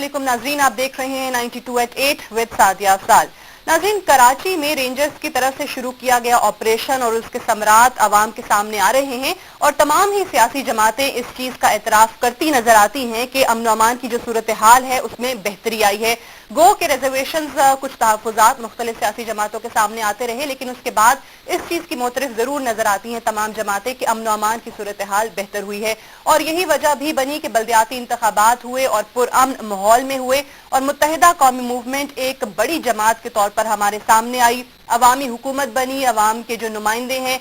अस्सलामुअलैकुम नाजरीन, आप देख रहे हैं 92@8 विद सादिया अफजाल। नाजरीन, कराची में रेंजर्स की तरफ से शुरू किया गया ऑपरेशन और उसके समरात अवाम के सामने आ रहे हैं और तमाम ही सियासी जमातें इस चीज का एतराफ करती नजर आती हैं कि अमन अमान की जो सूरत हाल है उसमें बेहतरी आई है। गो के रिजर्वेशन कुछ तहफुजात मुख्तलिफ सियासी जमातों के सामने आते रहे, लेकिन उसके बाद इस चीज की मोतरफ जरूर नजर आती हैं तमाम जमातें कि अमन अमान की सूरत हाल बेहतर हुई है और यही वजह भी बनी कि बल्दियाती इंतखाबात हुए और पुरअमन माहौल में हुए और मुत्तहिदा कौमी मूवमेंट एक बड़ी जमात के तौर पर हमारे सामने आई। अवामी हुकूमत बनी, अवाम के जो नुमाइंदे हैं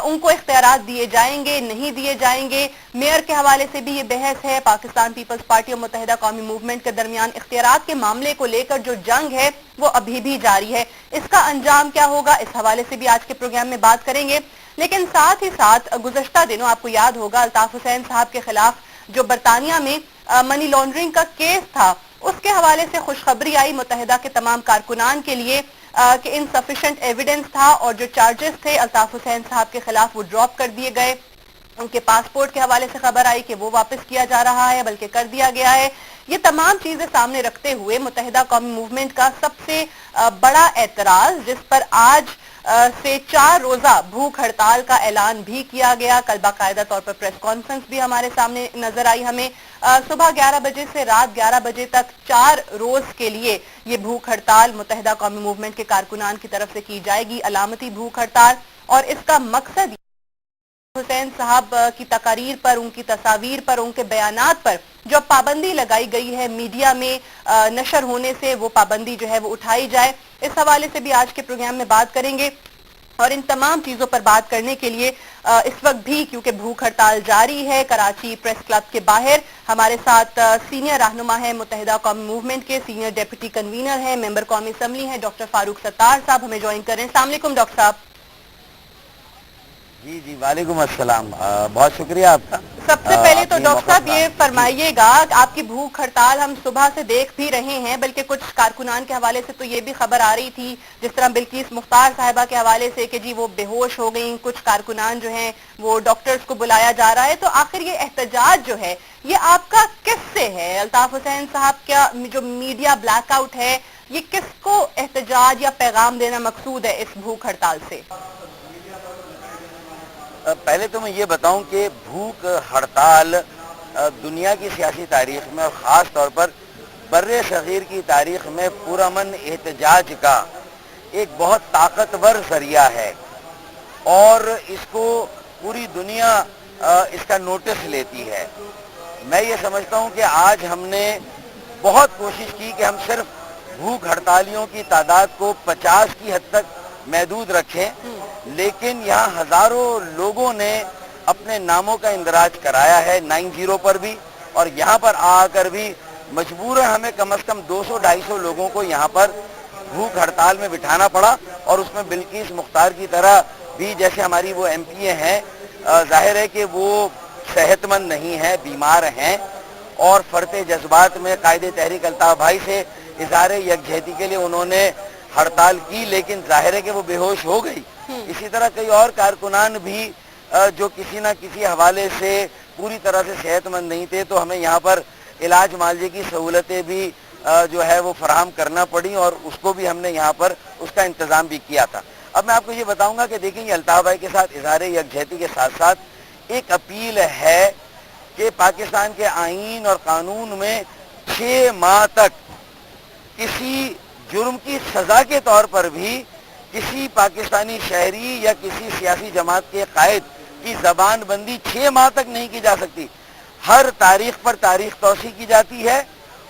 उनको इख्तियारात दिए जाएंगे नहीं दिए जाएंगे। मेयर के हवाले से भी ये बहस है। पाकिस्तान पीपल्स पार्टी और मुत्तहिदा कौमी मूवमेंट के दरमियान इख्तियारात के मामले को लेकर जो जंग है वो अभी भी जारी है। इसका अंजाम क्या होगा, इस हवाले से भी आज के प्रोग्राम में बात करेंगे। लेकिन साथ ही साथ गुज़श्ता दिनों आपको याद होगा अल्ताफ हुसैन साहब के खिलाफ जो बरतानिया में मनी लॉन्ड्रिंग का केस था उसके हवाले से खुशखबरी आई मुत्तहिदा के तमाम कारकुनान के लिए कि इनसफिशिएंट एविडेंस था और जो चार्जेस थे अल्ताफ हुसैन साहब के खिलाफ वो ड्रॉप कर दिए गए। उनके पासपोर्ट के हवाले से खबर आई कि वो वापस किया जा रहा है, बल्कि कर दिया गया है। ये तमाम चीजें सामने रखते हुए मुत्तहिदा कौमी मूवमेंट का सबसे बड़ा एतराज, जिस पर आज से 4 रोजा भूख हड़ताल का ऐलान भी किया गया। कल बाकायदा तौर पर प्रेस कॉन्फ्रेंस भी हमारे सामने नजर आई हमें। सुबह 11 बजे से रात 11 बजे तक 4 रोज के लिए ये भूख हड़ताल मुत्तहिदा कौमी मूवमेंट के कारकुनान की तरफ से की जाएगी, अलामती भूख हड़ताल। और इसका मकसद हुसैन साहब की तकारीर पर, उनकी तस्वीर पर, उनके बयानात पर जो पाबंदी लगाई गई है मीडिया में नशर होने से, वो पाबंदी जो है वो उठाई जाए। इस हवाले से भी आज के प्रोग्राम में बात करेंगे और इन तमाम चीजों पर बात करने के लिए इस वक्त भी क्योंकि भूख हड़ताल जारी है कराची प्रेस क्लब के बाहर हमारे साथ सीनियर रहनुमा है मुत्तहिदा कौमी मूवमेंट के, सीनियर डेप्यूटी कन्वीनर है, मेंबर कौमी असम्बली है डॉक्टर फारूक सत्तार साहब हमें ज्वाइन कर रहे हैं। अस्सलाम वालेकुम डॉक्टर साहब। जी वालेकुम अस्सलाम, बहुत शुक्रिया आपका। सबसे पहले तो डॉक्टर साहब ये फरमाइएगा, आपकी भूख हड़ताल हम सुबह से देख भी रहे हैं, बल्कि कुछ कारकुनान के हवाले से तो ये भी खबर आ रही थी जिस तरह बिल्किस मुख्तार साहिबा के हवाले से कि जी वो बेहोश हो गई, कुछ कारकुनान जो हैं वो डॉक्टर्स को बुलाया जा रहा है। तो आखिर ये एहतजाज जो है ये आपका किससे है? अल्ताफ हुसैन साहब का जो मीडिया ब्लैकआउट है ये किसको एहतजाज या पैगाम देना मकसूद है इस भूख हड़ताल से? पहले तो मैं ये बताऊं कि भूख हड़ताल दुनिया की सियासी तारीख में और ख़ास तौर पर बर्रे सग़ीर की तारीख में पुरअमन एहतजाज का एक बहुत ताकतवर ज़रिया है और इसको पूरी दुनिया इसका नोटिस लेती है। मैं ये समझता हूं कि आज हमने बहुत कोशिश की कि हम सिर्फ भूख हड़तालियों की तादाद को 50 की हद तक महदूद रखें, लेकिन यहाँ हजारों लोगों ने अपने नामों का इंदराज कराया है 90 पर भी, और यहाँ पर आकर भी मजबूरन हमें कम से कम 200-250 लोगों को यहाँ पर भूख हड़ताल में बिठाना पड़ा। और उसमें बिल्किस मुख्तार की तरह भी जैसे हमारी वो एमपीए हैं, जाहिर है कि वो सेहतमंद नहीं है, बीमार हैं और फरते जज्बात में कायदे तहरीक अल्ताफ भाई से इज़हारे यकजहती के लिए उन्होंने हड़ताल की, लेकिन जाहिर है कि वो बेहोश हो गई। इसी तरह कई और कारकुनान भी जो किसी न किसी हवाले से पूरी तरह से सेहतमंद नहीं थे, तो हमें यहाँ पर इलाज मालजे की सहूलतें भी जो है वो फराहम करना पड़ी और उसको भी हमने यहाँ पर उसका इंतज़ाम भी किया था। अब मैं आपको ये बताऊँगा कि देखेंगे अल्ताफ भाई के साथ इज़हारे यकजहती के साथ साथ एक अपील है कि पाकिस्तान के आईन और कानून में 6 माह तक किसी जुर्म की सजा के तौर पर भी किसी पाकिस्तानी शहरी या किसी सियासी जमात के कायद की जबान बंदी 6 माह तक नहीं की जा सकती। हर तारीख पर तारीख तौसी की जाती है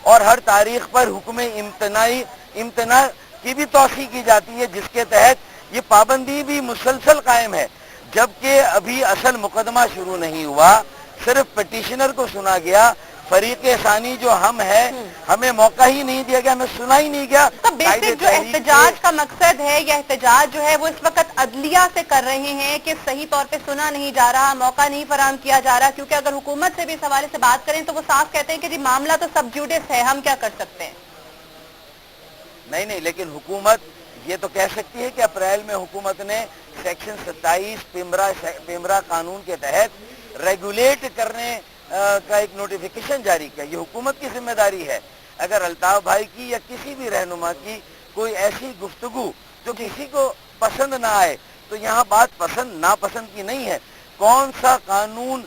और हर तारीख पर हुक्म इम्तना की भी तौसी की जाती है, जिसके तहत ये पाबंदी भी मुसलसल कायम है। जबकि अभी असल मुकदमा शुरू नहीं हुआ, सिर्फ पिटिशनर को सुना गया, फरीक़े सानी जो हम है हमें मौका ही नहीं दिया गया, हमें सुना ही नहीं गया। तो बेसिक जो एहतजाज का मकसद है, यह एहतजाज जो है वो इस वक्त अदलिया से कर रहे हैं कि सही तौर पे सुना नहीं जा रहा, मौका नहीं फराहम किया जा रहा, क्योंकि अगर हुकूमत से भी इस हवाले से बात करें तो वो साफ कहते हैं कि जी मामला तो सब जुडिस है, हम क्या कर सकते हैं। नहीं, लेकिन हुकूमत ये तो कह सकती है कि अप्रैल में हुकूमत ने सेक्शन 27 पिमरा कानून के तहत रेगुलेट करने का एक नोटिफिकेशन जारी किया। ये हुकूमत की जिम्मेदारी है। اگر الطاف بھائی کی یا کسی بھی رہنما کی کوئی ایسی گفتگو جو کسی کو پسند نہ آئے تو یہاں بات پسند ناپسند کی نہیں ہے. کون سا قانون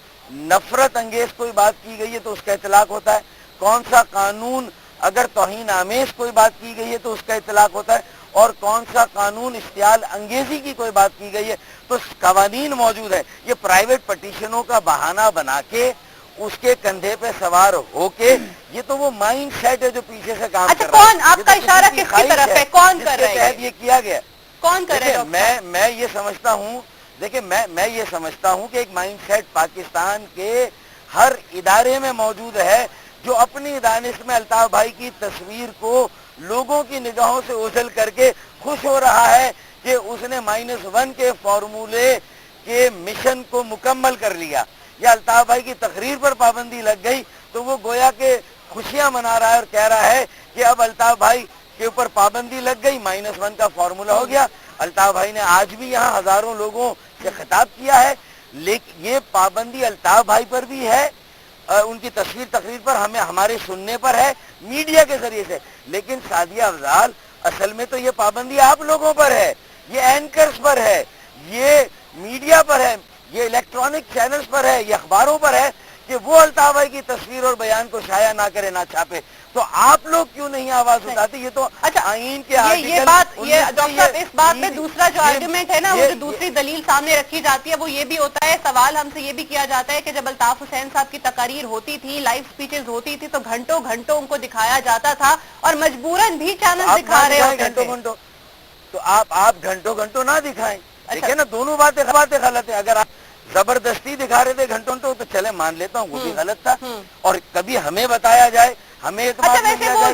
نفرت انگیز کوئی بات کی گئی ہے تو اس کا اطلاق ہوتا ہے, کون سا قانون اگر توہین آمیز کوئی بات کی گئی ہے تو اس کا اطلاق ہوتا ہے, اور کون سا قانون اشتعال انگیزی کی کوئی بات کی گئی ہے تو قوانین موجود ہے. یہ پرائیویٹ پٹیشنوں کا بہانہ بنا کے اس کے کندھے پہ سوار ہو کے, یہ تو وہ مائنڈ سیٹ ہے جو پیچھے سے کام کر رہا ہے. کون آپ کا اشارہ کس کی طرف ہے, کون کر رہا ہے یہ کیا گیا؟ کون کر رہا ہے؟ میں یہ سمجھتا ہوں, دیکھیں میں یہ سمجھتا ہوں کہ ایک مائنڈ سیٹ پاکستان کے ہر ادارے میں موجود ہے جو اپنی دانش میں الطاف بھائی کی تصویر کو لوگوں کی نگاہوں سے اوجھل کر کے خوش ہو رہا ہے کہ اس نے -1 کے فارمولے کے مشن کو مکمل کر لیا. یا الطاف بھائی کی تقریر پر پابندی لگ گئی تو وہ گویا کہ خوشیاں منا رہا ہے اور کہہ رہا ہے کہ اب الطاف بھائی کے اوپر پابندی لگ گئی, -1 کا فارمولہ ہو گیا. الطاف بھائی نے آج بھی یہاں ہزاروں لوگوں سے خطاب کیا ہے, لیکن یہ پابندی الطاف بھائی پر بھی ہے, ان کی تصویر تقریر پر, ہمیں ہمارے سننے پر ہے میڈیا کے ذریعے سے. لیکن سعدیہ افضال اصل میں تو یہ پابندی آپ لوگوں پر ہے, یہ اینکرز پر ہے, یہ میڈیا پر ہے, یہ الیکٹرانک چینلز پر ہے, یہ اخباروں پر ہے کہ وہ الطاف بھائی کی تصویر اور بیان کو شائع نہ کرے, نہ چھاپے. تو آپ لوگ کیوں نہیں آواز اٹھاتے؟ یہ تو آئین کے یہ بات, یہ ڈاکٹر صاحب اس بات میں دوسرا جو آرگومنٹ ہے نا, وہ جو دوسری دلیل سامنے رکھی جاتی ہے وہ یہ بھی ہوتا ہے, سوال ہم سے یہ بھی کیا جاتا ہے کہ جب الطاف حسین صاحب کی تقاریر ہوتی تھی, لائیو سپیچز ہوتی تھی تو گھنٹوں گھنٹوں ان کو دکھایا جاتا تھا اور مجبوراً بھی چینل دکھا رہے ہوتے تھے. گھنٹوں تو آپ گھنٹوں گھنٹوں نہ دکھائیں. دیکھیں نا, دونوں باتیں غلط ہیں. اگر آپ زبردستی دکھا رہے تھے گھنٹوں تو چلے مان لیتا ہوں وہ بھی غلط تھا, اور کبھی ہمیں بتایا جائے, ہمیں اعتماد میں لیا جائے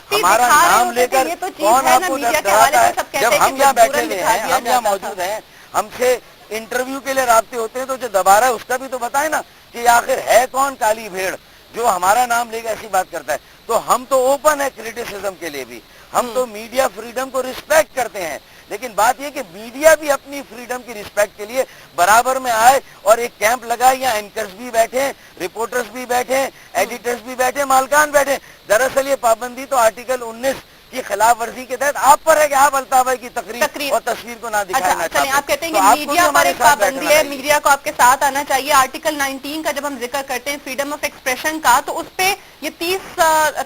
کہ ہمارا نام لے کر کون آپ کو ڈراتا ہے. جب ہم یہاں بیٹھے ہوئے ہیں, ہم یہاں موجود ہیں, ہم سے انٹرویو کے لیے رابطے ہوتے ہیں, تو جو دبا رہا ہے اس کا بھی تو بتائیں نا کہ آخر ہے کون کالی بھیڑ جو ہمارا نام لے کے ایسی بات کرتا ہے. تو ہم تو اوپن ہے کریٹیسزم کے لیے بھی, ہم تو میڈیا فریڈم کو رسپیکٹ کرتے ہیں, لیکن بات یہ کہ میڈیا بھی اپنی فریڈم کی رسپیکٹ کے لیے برابر میں آئے اور ایک کیمپ لگائے. یہاں اینکرز بھی بیٹھے, رپورٹرز بھی بیٹھے, ایڈیٹرز بھی بیٹھے, مالکان بیٹھے. دراصل یہ پابندی تو آرٹیکل 19 کی خلاف ورزی کے تحت آپ پر ہے کہ آپ الطاف بھائی کی تقریر اور تصویر کو نہ دکھائیں, نہ چھاپیں. آپ کہتے ہیں کہ میڈیا پر ایک پابندی ہے, میڈیا کو آپ کے ساتھ آنا چاہیے. آرٹیکل 19 کا جب ہم ذکر کرتے ہیں فریڈم آف ایکسپریشن کا, تو اس پہ یہ 30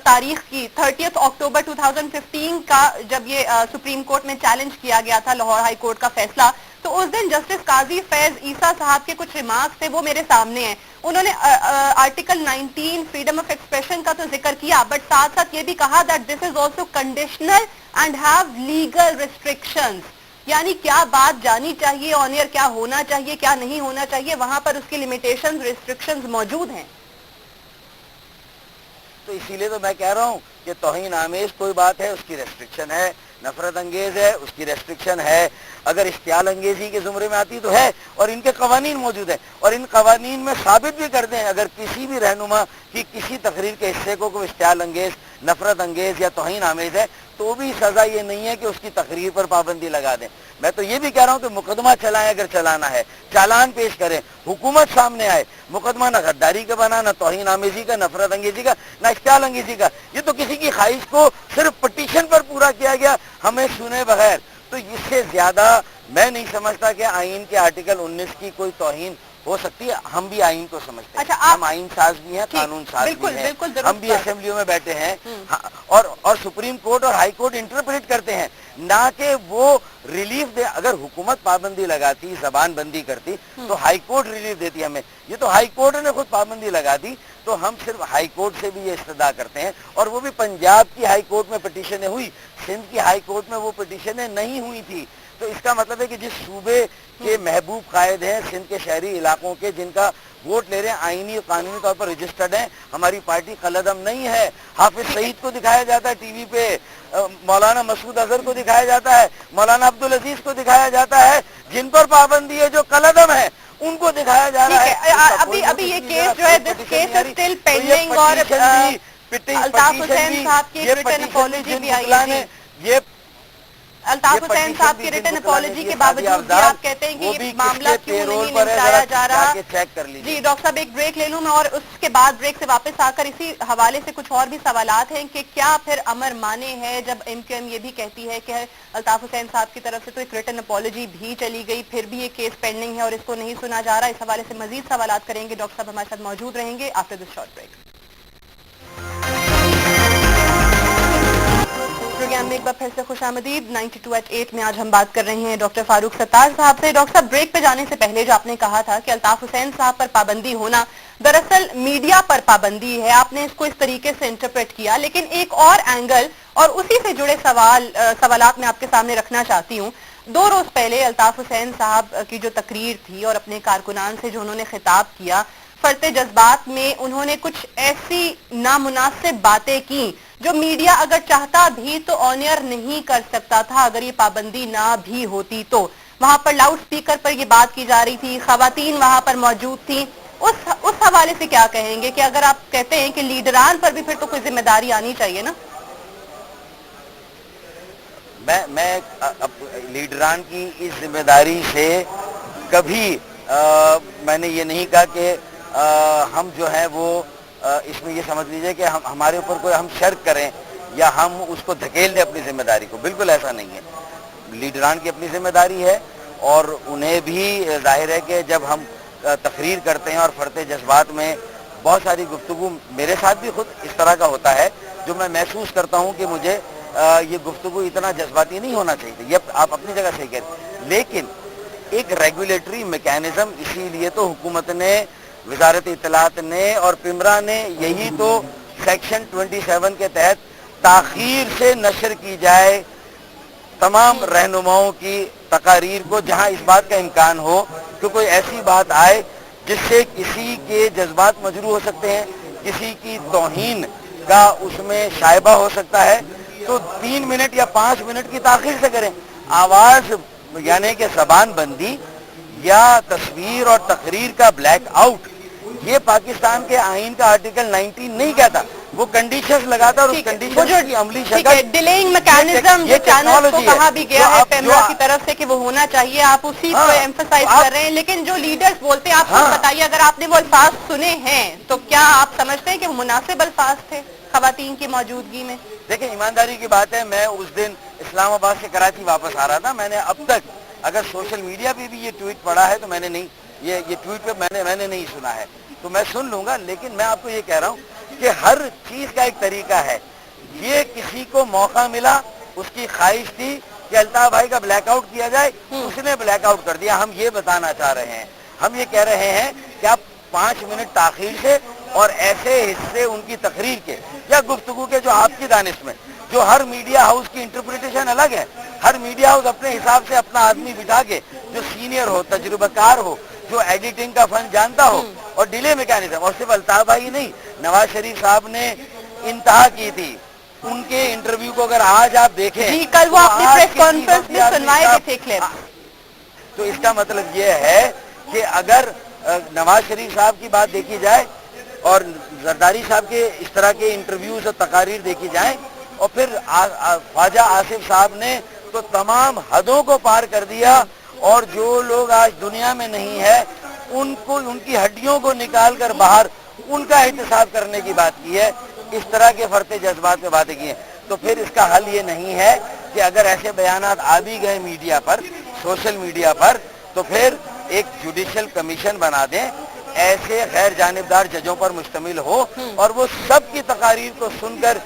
تاریخ کی 30 اکتوبر 2015 کا جب یہ سپریم کورٹ میں چیلنج کیا گیا تھا لاہور ہائی کورٹ کا فیصلہ, تو اس دن جسٹس قاضی فیض عیسیٰ صاحب کے کچھ ریمارکس تھے, وہ میرے سامنے ہیں. انہوں نے آرٹیکل 19 فریڈم آف ایکسپریشن کا تو ذکر کیا, بٹ ساتھ ساتھ یہ بھی کہا that this is also conditional and have legal restrictions. یعنی کیا بات جانی چاہیے آن ایئر, کیا ہونا چاہیے, کیا نہیں ہونا چاہیے, وہاں پر اس کی لمیٹیشنز, ریسٹرکشنز موجود ہیں. تو اسی لیے تو میں کہہ رہا ہوں کہ توہین آمیز کوئی بات ہے اس کی ریسٹرکشن ہے, نفرت انگیز ہے اس کی ریسٹرکشن ہے, اگر اشتعال انگیزی کے زمرے میں آتی تو ہے, اور ان کے قوانین موجود ہیں, اور ان قوانین میں ثابت بھی کرتے ہیں اگر کسی بھی رہنما کی کسی تقریر کے حصے کو کوئی اشتعال انگیز, نفرت انگیز یا توہین آمیز ہے تو بھی سزا یہ نہیں ہے کہ اس کی تقریر پر پابندی لگا دیں. میں تو یہ بھی کہہ رہا ہوں کہ مقدمہ چلائیں, اگر چلانا ہے چالان پیش کریں, حکومت سامنے آئے, مقدمہ نہ غداری کا بنا, نہ توہین آمیزی کا, نفرت انگیزی کا, نہ اشتعال انگیزی کا. یہ تو کسی کی خواہش کو صرف پٹیشن پر پورا کیا گیا ہمیں سنے بغیر. تو اس سے زیادہ میں نہیں سمجھتا کہ آئین کے آرٹیکل 19 کی کوئی توہین ہو سکتی ہے. ہم بھی آئین کو سمجھتے ہیں, ہم آئین ساز بھی ہیں, قانون ساز بھی ہیں, ہم بھی اسمبلیوں میں بیٹھے ہیں, اور سپریم کورٹ اور ہائی کورٹ انٹرپریٹ کرتے ہیں, نہ کہ وہ ریلیف دے. اگر حکومت پابندی لگاتی, زبان بندی کرتی تو ہائی کورٹ ریلیف دیتی ہمیں. یہ تو ہائی کورٹ نے خود پابندی لگا دی, تو ہم صرف ہائی کورٹ سے بھی یہ استدعا کرتے ہیں, اور وہ بھی پنجاب کی ہائی کورٹ میں پٹیشنیں ہوئی, سندھ کی ہائی کورٹ میں وہ پٹیشنیں نہیں ہوئی تھی. تو اس کا مطلب ہے کہ جس صوبے کے محبوب قائد ہیں سندھ کے شہری علاقوں کے, جن کا ووٹ لے رہے ہیں, آئینی اور قانونی طور پر رجسٹرڈ ہیں, ہماری پارٹی قلعدم نہیں ہے. حافظ سعید کو دکھایا جاتا ہے ٹی وی پہ, مولانا مسعود اظہر کو دکھایا جاتا ہے, مولانا عبدالعزیز کو دکھایا جاتا ہے, جن پر پابندی ہے جو قلعدم ہے ان کو دکھایا جا رہا ہے. ابھی یہ کیس جو ہے this case is still pending, اور الطاف حسین صاحب کی ریٹن اپالوجی بھی آئی ہے. अल्ताफ हुसैन साहब की रिटन अपॉलॉजी के बावजूद भी आप कहते हैं कि ये मामला क्यों नहीं निपटाया जा रहा। चेक कर लीजिए। जी डॉक्टर साहब एक ब्रेक ले लूं मैं और उसके बाद ब्रेक से वापस आकर इसी हवाले से कुछ और भी सवालात हैं कि क्या फिर अमर माने है जब MQM ये भी कहती है कि अल्ताफ हुसैन साहब की तरफ से तो एक रिटन अपॉलॉजी भी चली गई, फिर भी ये केस पेंडिंग है और इसको नहीं सुना जा रहा। इस हवाले से मजीद सवालात करेंगे। डॉक्टर साहब हमारे साथ मौजूद रहेंगे after this short break. Program में एक बार फिर से खुशामदीद। 92@8 में आज हम बात कर रहे हैं डॉक्टर फारूक सत्तार साहब से। डॉक्टर साहब ब्रेक पे जाने से पहले जो आपने कहा था कि अल्ताफ हुसैन साहब पर पाबंदी होना दरअसल मीडिया पर पाबंदी है, आपने इसको इस तरीके से इंटरप्रेट किया, लेकिन एक और एंगल और उसी से जुड़े सवालात मैं आपके सामने रखना चाहती हूँ। 2 रोज पहले अल्ताफ हुसैन साहब की जो तकरीर थी और अपने कारकुनान से जो उन्होंने खिताब किया, फरते जज्बात में उन्होंने कुछ ऐसी नामुनासिब बातें की जो मीडिया अगर चाहता भी तो ऑन एयर नहीं कर सकता था अगर ये पाबंदी ना भी होती तो। वहां पर लाउड स्पीकर पर ये बात की जा रही थी, खवातीन वहां पर मौजूद थी। उस हवाले से क्या कहेंगे कि अगर आप कहते हैं कि लीडरान पर भी फिर तो कोई जिम्मेदारी आनी चाहिए ना? मैं लीडरान की इस जिम्मेदारी से कभी मैंने ये नहीं कहा कि हम जो है वो इसमें ये समझ लीजिए कि हमारे ऊपर कोई हम शर्क करें या हम उसको धकेल दें अपनी जिम्मेदारी को। बिल्कुल ऐसा नहीं है। लीडरान की अपनी जिम्मेदारी है और उन्हें भी जाहिर है कि जब हम तकरीर करते हैं और फरते जज्बात में बहुत सारी गुफ्तगू, मेरे साथ भी खुद इस तरह का होता है जो मैं महसूस करता हूँ कि मुझे ये गुफ्तगू इतना जज्बाती नहीं होना चाहिए। ये आप अपनी जगह सही कह रहे हैं, लेकिन एक रेगुलेटरी मैकेनिज्म इसीलिए तो हुकूमत ने, वजारत इत्तलात ने और पिमरा ने यही तो सेक्शन 27 के तहत ताखीर से नशर की जाए तमाम रहनुमाओं की तकारीर को जहां इस बात का इम्कान हो कि कोई ऐसी बात आए जिससे किसी के जज्बात मजरू हो सकते हैं, किसी की तौहीन का उसमें शायबा हो सकता है, तो 3 मिनट या 5 मिनट की ताखीर से करें। आवाज यानी कि जबान बंदी या तस्वीर और तकरीर का ब्लैक आउट, ये पाकिस्तान के आइन का आर्टिकल 19 नहीं कहता, वो कंडीशंस लगाता और उस कंडीशन की अमली शक्ल डिलेइंग मैकेनिज्म जो चैनल को कहा भी गया है पेमरा की तरफ से कि वो होना चाहिए, आप उसी को एम्फसाइज कर रहे हैं। लेकिन जो लीडर्स बोलते हैं, आप बताइए अगर आपने वो अल्फाज सुने हैं तो क्या आप समझते हैं कि वो मुनासिब अल्फाज थे खवातीन की मौजूदगी में? देखिए ईमानदारी की बात है, मैं उस दिन इस्लामाबाद से कराची वापस आ रहा था, मैंने अब तक अगर सोशल मीडिया पे भी ये ट्वीट पढ़ा है तो मैंने नहीं, ये ट्वीट पे मैंने नहीं सुना है, तो मैं सुन लूंगा। लेकिन मैं आपको ये कह रहा हूँ कि हर चीज का एक तरीका है। ये किसी को मौका मिला, उसकी ख्वाहिश थी कि अल्ताफ भाई का ब्लैकआउट किया जाए, उसने ब्लैकआउट कर दिया। हम ये बताना चाह रहे हैं, हम ये कह रहे हैं कि आप 5 मिनट ताखीर से और ऐसे हिस्से उनकी तकरीर के या गुफ्तगू के जो आपकी दानिश में, जो हर मीडिया हाउस की इंटरप्रिटेशन अलग है, हर मीडिया हाउस अपने हिसाब से अपना आदमी बिठा के जो सीनियर हो, तजुर्बेकार हो, जो एडिटिंग का फन जानता हो, और डिले मैकेनिज्म। और सिर्फ अल्ताफ भाई नहीं, नवाज शरीफ साहब ने इंतहा की थी उनके इंटरव्यू को, अगर आज आप देखें जी, कल वो अपनी प्रेस कॉन्फ्रेंस में सुनवाए थे क्लिप। तो इसका मतलब ये है कि अगर नवाज शरीफ साहब की बात देखी जाए और जरदारी साहब के इस तरह के इंटरव्यूज और तकारीर देखी जाए, और फिर ख्वाजा आसिफ साहब ने तो तमाम हदों को पार कर दिया, और जो लोग आज दुनिया में नहीं है उनको, उनकी हड्डियों को निकाल कर बाहर उनका एहतसाब करने की बात की है। इस तरह के फरते जज्बात में बातें की हैं। तो फिर इसका हल ये नहीं है कि अगर ऐसे बयानात आ भी गए मीडिया पर, सोशल मीडिया पर, तो फिर एक जुडिशियल कमीशन बना दें, ऐसे गैर जानिबदार जजों पर मुश्तमिल हो, और वो सब की तकारीर को सुनकर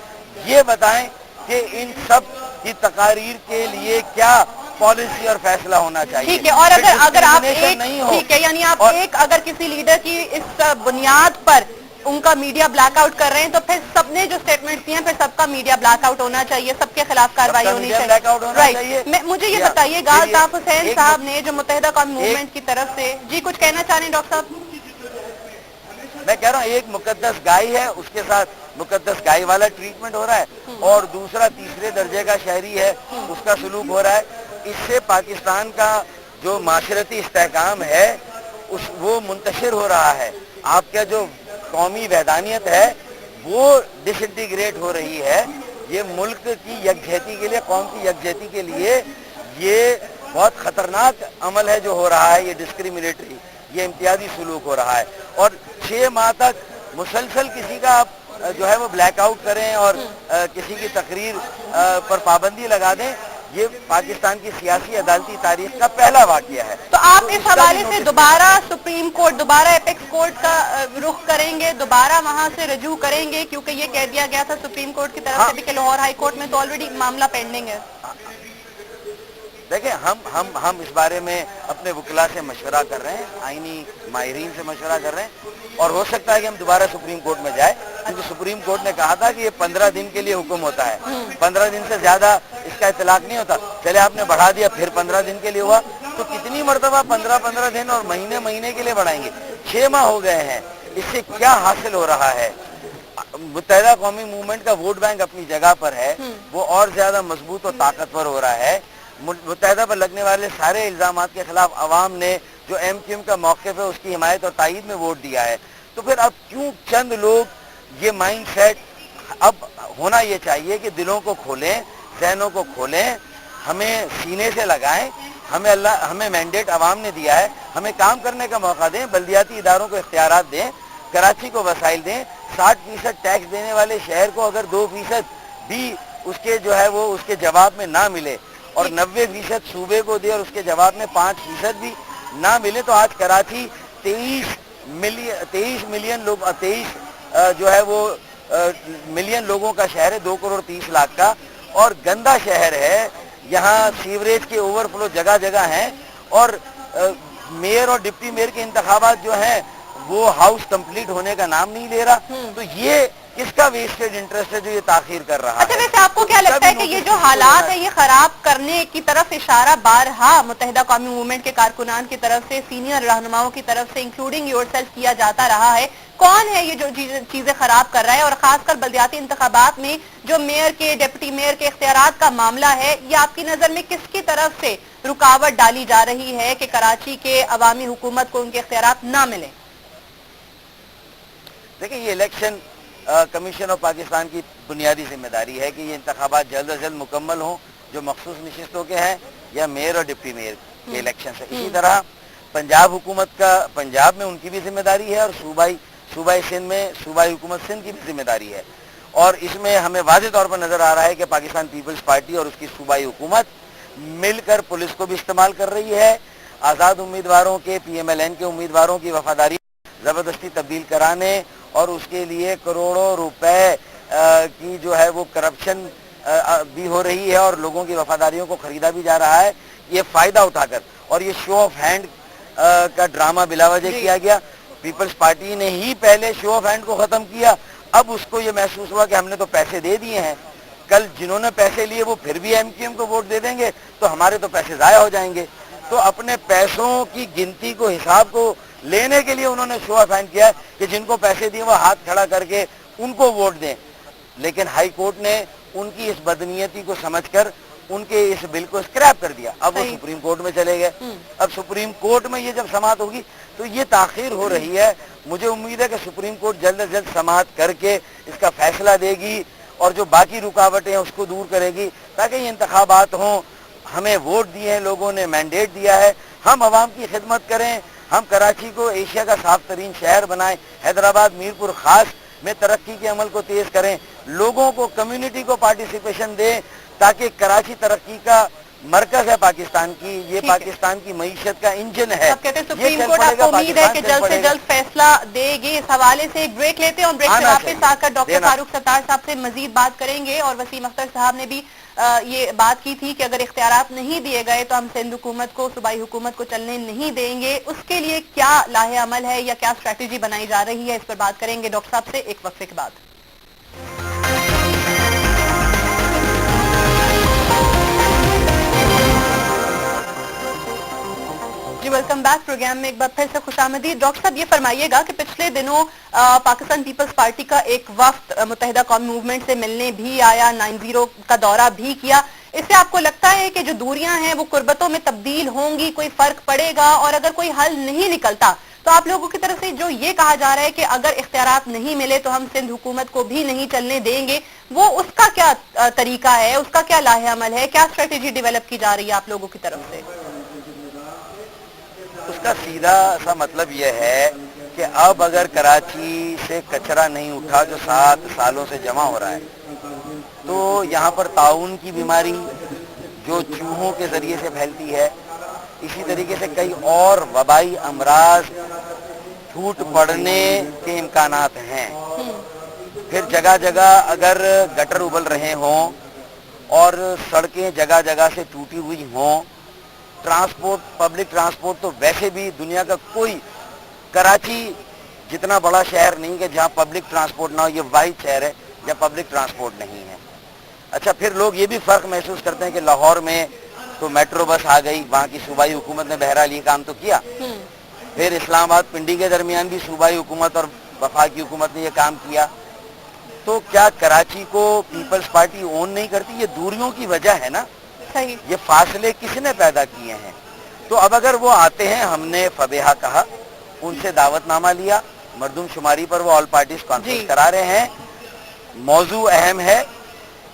ये बताएं कि इन सब की तकारीर के लिए क्या पॉलिसी और फैसला होना चाहिए। ठीक है, और अगर आप एक, ठीक है, यानी आप एक अगर किसी लीडर की इस बुनियाद पर उनका मीडिया ब्लैकआउट कर रहे हैं तो फिर सबने जो स्टेटमेंट दिए हैं फिर सबका मीडिया ब्लैकआउट होना चाहिए, सबके खिलाफ कार्रवाई होनी चाहिए। राइट, मुझे ये बताइएगा अल्ताफ हुसैन साहब ने जो मुत्तहिदा कौम मूवमेंट की तरफ से, जी कुछ कहना चाह रहे हैं डॉक्टर साहब? मैं कह रहा हूँ एक मुकद्दस गाय है, उसके साथ मुकद्दस गाय वाला ट्रीटमेंट हो रहा है, और दूसरा तीसरे दर्जे का शहरी है, उसका सलूक हो रहा है। इससे पाकिस्तान का जो माशरती इस्तेहकाम है वो मुंतशिर हो रहा है। आपका जो कौमी वहदानियत है वो डिसइंटीग्रेट हो रही है। یہ ملک کی یکجہتی کے لیے، قوم کی یکجہتی کے لیے یہ بہت خطرناک عمل ہے جو ہو رہا ہے، یہ ڈسکریمنیٹری، یہ امتیازی سلوک ہو رہا ہے. اور 6 ماہ تک مسلسل کسی کا آپ جو ہے وہ بلیک آؤٹ کریں اور کسی کی تقریر پر پابندی لگا دیں، یہ پاکستان کی سیاسی عدالتی تاریخ کا پہلا واقعہ ہے. تو آپ اس کا بھی حوالے سے نوٹس دوبارہ سپریم کورٹ، دوبارہ اپیکس کورٹ کا رخ کریں گے، دوبارہ وہاں سے رجوع کریں گے؟ کیونکہ یہ کہہ دیا گیا تھا سپریم کورٹ کی طرف ہاں سے بھی کہ لاہور ہائی کورٹ میں تو آلریڈی معاملہ پینڈنگ ہے. دیکھیں، ہم اس بارے میں اپنے وکلا سے مشورہ کر رہے ہیں، آئینی ماہرین سے مشورہ کر رہے ہیں، اور ہو سکتا ہے کہ ہم دوبارہ سپریم کورٹ میں جائیں، کیونکہ سپریم کورٹ نے کہا تھا کہ یہ 15 دن کے لیے حکم ہوتا ہے، 15 دن سے زیادہ اس کا اطلاق نہیں ہوتا. چلے آپ نے بڑھا دیا، پھر 15 دن کے لیے ہوا، تو کتنی مرتبہ 15 دن اور مہینے کے لیے بڑھائیں گے؟ 6 ماہ ہو گئے ہیں. اس سے کیا حاصل ہو رہا ہے؟ متحدہ قومی موومنٹ کا ووٹ بینک اپنی جگہ پر ہے، وہ اور زیادہ مضبوط اور طاقتور ہو رہا ہے. متحدہ پر لگنے والے سارے الزامات کے خلاف عوام نے جو ایم کیو ایم کا موقف ہے اس کی حمایت اور تائید میں ووٹ دیا ہے. تو پھر اب کیوں چند لوگ یہ مائنڈ سیٹ؟ اب ہونا یہ چاہیے کہ دلوں کو کھولیں، ذہنوں کو کھولیں، ہمیں سینے سے لگائیں. ہمیں مینڈیٹ عوام نے دیا ہے، ہمیں کام کرنے کا موقع دیں، بلدیاتی اداروں کو اختیارات دیں، کراچی کو وسائل دیں. 60% ٹیکس دینے والے شہر کو اگر 2% بھی اس کے جو ہے وہ اس کے جواب میں نہ ملے، اور 90% صوبے کو دے اور اس کے جواب میں 5% بھی نہ ملے، تو آج کراچی 23 ملین لوگ، 23 جو ہے وہ ملین لوگوں کا شہر ہے، 2,30,00,000 کا، اور گندا شہر ہے. یہاں سیوریج کے اوور فلو جگہ جگہ ہیں، اور میئر اور ڈپٹی میئر کے انتخابات جو ہیں وہ ہاؤس کمپلیٹ ہونے کا نام نہیں لے رہا. تو یہ کس کا ویسٹڈ انٹرسٹ ہے جو یہ تاخیر کر رہا اچھا، ہے؟ ویسے آپ کو کیا لگتا ہے کہ یہ جو حالات ہیں یہ خراب کرنے کی طرف اشارہ بارہا متحدہ قومی موومنٹ کے کارکنان کی طرف سے، سینئر رہنماؤں کی طرف سے انکلوڈنگ یور سیلف کیا جاتا رہا ہے؟ کون ہے یہ جو چیزیں خراب کر رہا ہے؟ اور خاص کر بلدیاتی انتخابات میں جو میئر کے، ڈپٹی میئر کے اختیارات کا معاملہ ہے، یہ آپ کی نظر میں کس کی طرف سے رکاوٹ ڈالی جا رہی ہے کہ کراچی کے عوامی حکومت کو ان کے اختیارات نہ ملیں؟ دیکھیں، یہ الیکشن کمیشن آف پاکستان کی بنیادی ذمہ داری ہے کہ یہ انتخابات جلد از جلد مکمل ہوں، جو مخصوص نشستوں کے ہیں یا میئر اور ڈپٹی میئر کے الیکشن سے. اسی طرح پنجاب حکومت کا، پنجاب میں ان کی بھی ذمہ داری ہے، اور صوبائی سندھ میں صوبائی حکومت سندھ کی بھی ذمہ داری ہے. اور اس میں ہمیں واضح طور پر نظر آ رہا ہے کہ پاکستان پیپلز پارٹی اور اس کی صوبائی حکومت مل کر پولیس کو بھی استعمال کر رہی ہے، آزاد امیدواروں کے، پی ایم ایل این کے امیدواروں کی وفاداری زبردستی تبدیل کرانے، اور اس کے لیے کروڑوں روپے کی جو ہے وہ کرپشن بھی ہو رہی ہے، اور لوگوں کی وفاداریوں کو خریدا بھی جا رہا ہے یہ فائدہ اٹھا کر. اور یہ شو آف ہینڈ کا ڈرامہ بلا وجہ کیا گیا. پیپلز پارٹی نے ہی پہلے شو آف ہینڈ کو ختم کیا، اب اس کو یہ محسوس ہوا کہ ہم نے تو پیسے دے دیے ہیں، کل جنہوں نے پیسے لیے وہ پھر بھی ایم کیو ایم کو ووٹ دے دیں گے تو ہمارے تو پیسے ضائع ہو جائیں گے. تو اپنے پیسوں کی گنتی کو، حساب کو لینے کے لیے انہوں نے شو آف ہینڈ کیا ہے کہ جن کو پیسے دیے وہ ہاتھ کھڑا کر کے ان کو ووٹ دیں. لیکن ہائی کورٹ نے ان کی اس بدنیتی کو سمجھ کر ان کے اس بل کو اسکریپ کر دیا. اب وہ سپریم کورٹ میں چلے گئے. اب سپریم کورٹ میں یہ جب سماعت ہوگی تو یہ تاخیر ہو رہی ہے. مجھے امید ہے کہ سپریم کورٹ جلد از جلد سماعت کر کے اس کا فیصلہ دے گی، اور جو باقی رکاوٹیں ہیں اس کو دور کرے گی، تاکہ یہ انتخابات ہوں. ہمیں ووٹ دیے ہیں لوگوں نے، مینڈیٹ دیا ہے، ہم عوام کی خدمت کریں، ہم کراچی کو ایشیا کا صاف ترین شہر بنائیں، حیدرآباد میرپور خاص میں ترقی کے عمل کو تیز کریں، لوگوں کو، کمیونٹی کو پارٹیسپیشن دیں، تاکہ کراچی ترقی کا مرکز ہے پاکستان کی، یہ پاکستان کی معیشت کا انجن ہے. آپ کہتے ہیں سپریم کورٹ آپ کو امید ہے کہ جلد سے جلد فیصلہ دے گی اس حوالے سے. ایک بریک لیتے ہیں اور بریک سے واپس آ کر ڈاکٹر فاروق ستار صاحب سے مزید بات کریں گے. اور وسیم اختر صاحب نے بھی یہ بات کی تھی کہ اگر اختیارات نہیں دیے گئے تو ہم سندھ حکومت کو، صوبائی حکومت کو چلنے نہیں دیں گے. اس کے لیے کیا لاہ عمل ہے یا کیا اسٹریٹجی بنائی جا رہی ہے، اس پر بات کریں گے ڈاکٹر صاحب سے ایک وقفے کے بعد. جی ویلکم بیک. پروگرام میں ایک بار پھر سے خوش آمدید. ڈاکٹر صاحب یہ فرمائیے گا کہ پچھلے دنوں پاکستان پیپلز پارٹی کا ایک وفد متحدہ قومی موومنٹ سے ملنے بھی آیا، 90 کا دورہ بھی کیا. اس سے آپ کو لگتا ہے کہ جو دوریاں ہیں وہ قربتوں میں تبدیل ہوں گی، کوئی فرق پڑے گا؟ اور اگر کوئی حل نہیں نکلتا تو तो आप लोगों की तरफ से जो ये कहा जा रहा है कि अगर इख्तियारात नहीं मिले तो हम सिंध हुकूमत को भी नहीं चलने देंगे, वो उसका क्या तरीका है, उसका क्या लाहे अमल है, क्या स्ट्रेटेजी डेवलप की जा रही है आप लोगों की तरफ से? उसका सीधा सा मतलब यह है कि अब अगर कराची से कचरा नहीं उठा जो 7 सालों से जमा हो रहा है, तो यहाँ पर ताउन की बीमारी जो चूहों के जरिए से फैलती है, इसी तरीके से कई और वबाई अमराज फूट पड़ने के इम्कानात हैं। फिर जगह जगह अगर गटर उबल रहे हों और सड़कें जगह जगह से टूटी हुई हों, ट्रांसपोर्ट, पब्लिक ट्रांसपोर्ट तो वैसे भी दुनिया का कोई, कराची जितना बड़ा शहर नहीं कि जहाँ पब्लिक ट्रांसपोर्ट ना हो, ये वाहिद शहर है जहाँ पब्लिक ट्रांसपोर्ट नहीं है। अच्छा, फिर लोग ये भी फर्क महसूस करते हैं कि लाहौर में तो मेट्रो बस आ गई, वहाँ की सूबाई हुकूमत ने बहरहाल ये काम तो किया। फिर इस्लामाबाद पिंडी के दरमियान भी सूबाई हुकूमत और वफाकी हुकूमत ने ये काम किया। तो क्या कराची को पीपल्स पार्टी ओन नहीं करती? ये दूरियों की वजह है ना, सही। ये फासले किसने पैदा किए हैं? तो अब अगर वो आते हैं, हमने फबेहा कहा, उनसे दावतनामा लिया, मर्दमशुमारी पर वो ऑल पार्टीज कॉन्फ्रेंस करा रहे हैं, मौजू अहम है,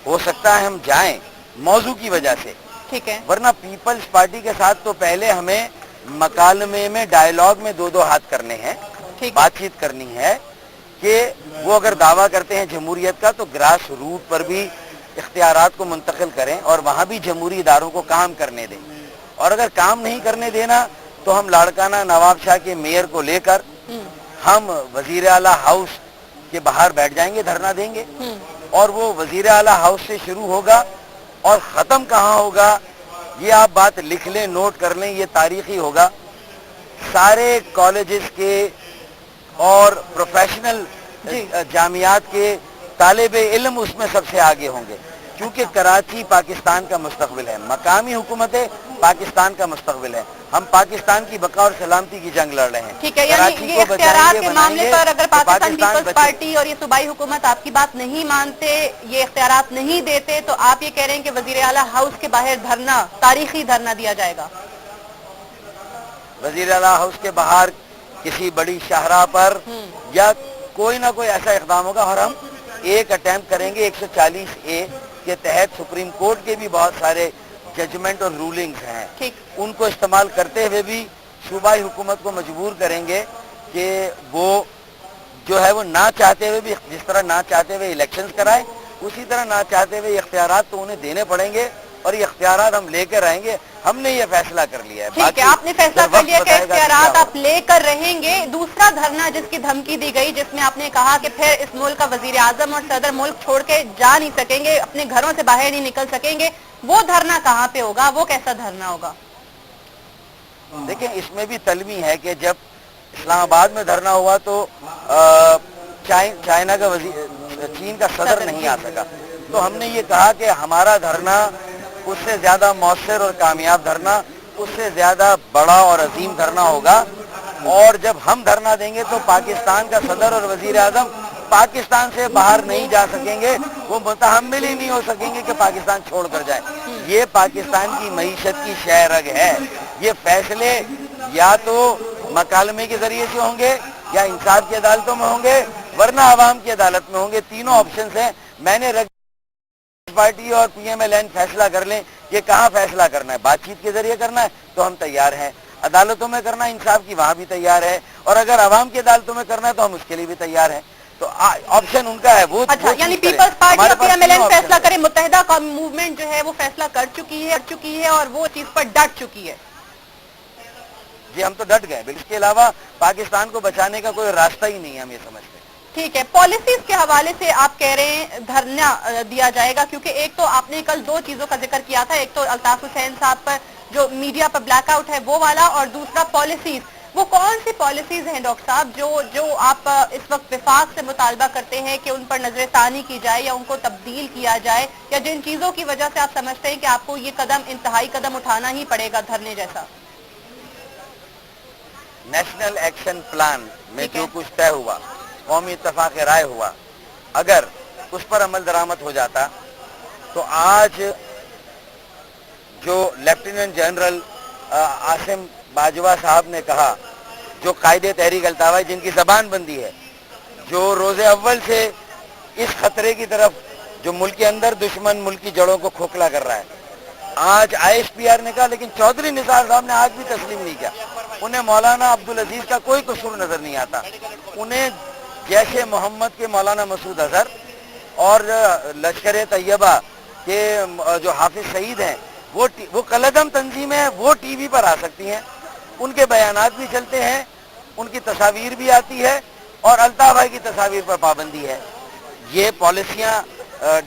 हो सकता है हम जाएं मौजू की वजह से, ठीक है, वरना पीपल्स पार्टी के साथ तो पहले हमें मकालमे में, डायलॉग में दो हाथ करने हैं, बातचीत करनी है कि वो अगर दावा करते हैं जमहूरियत का तो ग्रास रूट पर भी इख्तियारात को मुंतकिल करें और वहाँ भी जमहूरी इदारों को काम करने दें। और अगर काम नहीं करने देना तो हम लाड़काना नवाब शाह के मेयर को लेकर हम वजीर आला हाउस के बाहर बैठ जाएंगे, धरना देंगे, और वो वजीर आला हाउस से शुरू होगा और ख़त्म कहाँ होगा ये आप बात लिख लें, नोट कर लें, ये तारीखी होगा। सारे कॉलेजेस के और प्रोफेशनल जामियात के तालिब इल्म उसमें सबसे आगे होंगे, क्योंकि कराची पाकिस्तान का मुस्तकबिल है, मकामी हुकूमतें पाकिस्तान का मुस्तकबिल है। हम पाकिस्तान की बका और सलामती की जंग लड़ रहे हैं। ठीक है, यानी ये इख्तियारात के मामले पर अगर पाकिस्तान पीपल्स पार्टी और ये सूबाई हुकूमत आपकी बात नहीं मानते, ये इख्तियारात नहीं देते, तो आप ये कह रहे हैं कि वजीर आला हाउस के बाहर धरना, तारीखी धरना दिया जाएगा? वजीर आला हाउस के बाहर किसी बड़ी शाहरा पर या कोई ना कोई ऐसा इक़दाम होगा, और हम एक अटेम्प्ट करेंगे 140A के तहत। सुप्रीम कोर्ट के भी बहुत सारे जजमेंट और रूलिंग्स हैं, उनको इस्तेमाल करते हुए भी सूबाई हुकूमत को मजबूर करेंगे कि वो जो है वो ना चाहते हुए भी, जिस तरह ना चाहते हुए इलेक्शंस कराए, उसी तरह ना चाहते हुए इख्तियारात तो उन्हें देने पड़ेंगे, और ये इख्तियारात हम लेकर रहेंगे। हमने ये फैसला कर लिया है। ठीक है, आपने फैसला कर लिया कि इख्तियारात आप लेकर रहेंगे। दूसरा धरना जिसकी धमकी दी गई, जिसमें आपने कहा कि फिर इस मुल्क का वजीर आजम और सदर मुल्क छोड़ के जा नहीं सकेंगे, अपने घरों से बाहर नहीं निकल सकेंगे, वो धरना कहाँ पे होगा, वो कैसा धरना होगा? देखिए, इसमें भी तलमी है कि जब इस्लामाबाद में धरना हुआ तो चाइना का चीन का सदर नहीं आ सका, तो हमने ये कहा कि हमारा धरना उससे ज्यादा मौसर और कामयाब धरना, उससे ज्यादा बड़ा और अजीम धरना होगा। और जब हम धरना देंगे तो पाकिस्तान का सदर और वजीर आजम पाकिस्तान से बाहर नहीं जा सकेंगे, वो मुतहम्मिल ही नहीं हो सकेंगे कि पाकिस्तान छोड़कर जाए। ये पाकिस्तान की मईशत की शहरग है। ये फैसले या तो मकालमे के जरिए से होंगे या इंसाफ की अदालतों में होंगे, वरना आवाम की अदालत में होंगे। तीनों ऑप्शन हैं। मैंने पार्टी और PMLN फैसला कर लें कि कहाँ फैसला करना है, बातचीत के जरिए करना है तो हम तैयार हैं, अदालतों में करना है इंसाफ की, वहाँ भी तैयार है, और अगर आवाम की अदालतों में करना है तो हम उसके लिए भी तैयार हैं। तो ऑप्शन उनका है। वो अच्छा, यानी पीपल्स पार्टी और PMLN फैसला करे, मुत्तहिदा कौमी मूवमेंट जो है वो फैसला कर चुकी है और वो चीज पर डट चुकी है। जी, हम तो डट गए। इसके अलावा पाकिस्तान को बचाने का कोई रास्ता ही नहीं है, हम ये समझते हैं। ठीक है, पॉलिसीज के हवाले से आप कह रहे हैं धरना दिया जाएगा, क्योंकि एक तो आपने कल दो चीजों का जिक्र किया था, एक तो अल्ताफ हुसैन साहब पर जो मीडिया पर ब्लैकआउट है वो वाला, और दूसरा पॉलिसीज। वो कौन सी पॉलिसीज हैं डॉक्टर साहब जो आप इस वक्त विफाक से मुतालबा करते हैं कि उन पर नजरसानी की जाए या उनको तब्दील किया जाए, या जिन चीजों की वजह से आप समझते हैं कि आपको ये कदम, इंतहाई कदम उठाना ही पड़ेगा धरने जैसा? नेशनल एक्शन प्लान में जो कुछ तय हुआ, कौमी इत्तफाक राय हुआ, अगर उस पर अमल दरामद हो जाता तो आज जो लेफ्टिनेंट जनरल आसिम बाजवा साहब ने कहा, जो कायदे तहरीक अल्तावा जिनकी जबान बंदी है, जो रोजे अव्वल से इस खतरे की तरफ, जो मुल्क के अंदर दुश्मन मुल्क की जड़ों को खोखला कर रहा है। आज ISPR ने कहा, लेकिन चौधरी निसार साहब ने आज भी तस्लीम नहीं किया। उन्हें मौलाना अब्दुल अजीज का कोई कसूर नजर नहीं आता। उन्हें जैसे मोहम्मद के मौलाना मसूद अजहर और लश्कर तैयबा के जो हाफिज सईद हैं, वो कलदम तंजीम है, वो टीवी पर आ सकती हैं, उनके बयानात भी चलते हैं, उनकी तस्वीर भी आती है और अल्ताफ भाई की तस्वीर पर पाबंदी है। ये पॉलिसियां